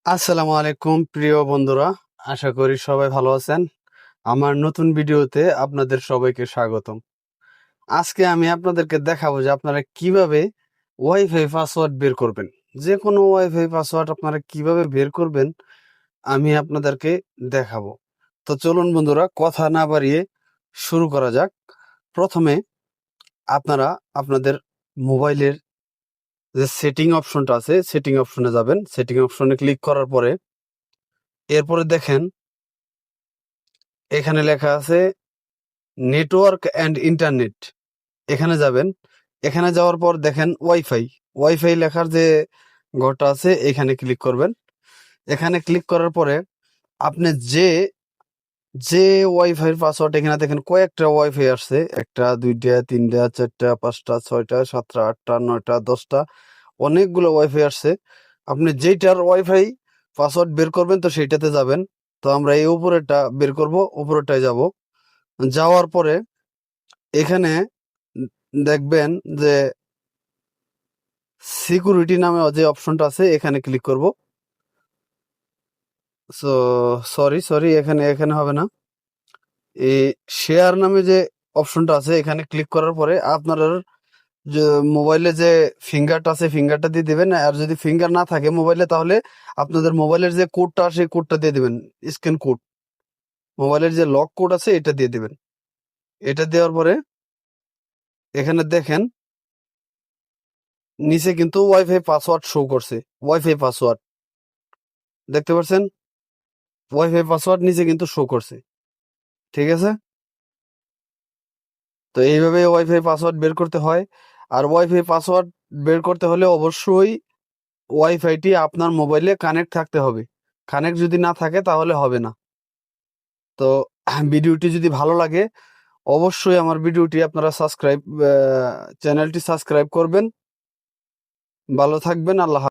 আসসালামু আলাইকুম প্রিয় বন্ধুরা, আশা করি সবাই ভালো আছেন। আমার নতুন ভিডিওতে আপনাদের সবাইকে স্বাগতম। আজকে আমি আপনাদেরকে দেখাবো যে আপনারা কিভাবে ওয়াইফাই পাসওয়ার্ড বের করবেন। যে কোনো ওয়াইফাই পাসওয়ার্ড আপনারা কিভাবে বের করবেন আমি আপনাদেরকে দেখাবো। তো চলুন বন্ধুরা, কথা না বাড়িয়ে শুরু করা যাক। প্রথমে আপনারা আপনাদের মোবাইলের যে সেটিং অপশনটা আছে, সেটিং অপশনে যাবেন। সেটিং অপশনে ক্লিক করার পরে এরপরে দেখেন এখানে লেখা আছে নেটওয়ার্ক অ্যান্ড ইন্টারনেট। এখানে যাবেন। এখানে যাওয়ার পর দেখেন ওয়াইফাই। ওয়াইফাই লেখার যে ঘরটা আছে এখানে ক্লিক করবেন। এখানে ক্লিক করার পরে আপনি যে ওয়াইফাইয়ের পাসওয়ার্ড, এখানে দেখেন কয়েকটা ওয়াইফাই আসছে। 1টা 2টা 3টা 4টা 5টা 6টা 7টা 8টা 9টা 10টা, অনেকগুলো ওয়াইফাই আসছে। আপনি যেইটার ওয়াইফাই পাসওয়ার্ড বের করবেন তো সেইটাতে যাবেন। তো আমরা এই উপরেরটা বের করব, উপরেরটায় যাব। যাওয়ার পরে এখানে দেখবেন যে সিকিউরিটি নামে যে অপশনটা আছে এখানে ক্লিক করব। সো সরি, এখানে এখানে হবে না। এই শেয়ার নামে যে অপশনটা আছে এখানে ক্লিক করার পরে আপনার যে মোবাইলে যে ফিঙ্গারটা আছে ফিঙ্গারটা দিয়ে দিবেন। আর যদি ফিঙ্গার না থাকে মোবাইলে, তাহলে আপনাদের মোবাইলের যে কোডটা আছে কোডটা দিয়ে দিবেন, স্ক্যান কোড। মোবাইলের যে লক কোড আছে এটা দিয়ে দিবেন। এটা দেওয়ার পরে এখানে দেখেন নিচে কিন্তু ওয়াইফাই পাসওয়ার্ড শো করছে। ওয়াইফাই পাসওয়ার্ড দেখতে পাচ্ছেন? ওয়াইফাই পাসওয়ার্ড নিচে কিন্তু শো করছে। ঠিক আছে? তো এইভাবে ওয়াইফাই পাসওয়ার্ড বের করতে হয়। আর ওয়াইফাই পাসওয়ার্ড বের করতে হলে অবশ্যই ওয়াইফাইটি আপনার মোবাইলে কানেক্ট থাকতে হবে। কানেক্ট যদি না থাকে তাহলে হবে না। তো ভিডিওটি যদি ভালো লাগে অবশ্যই আমার ভিডিওটি আপনারা চ্যানেলটি সাবস্ক্রাইব করবেন। ভালো থাকবেন। আল্লাহ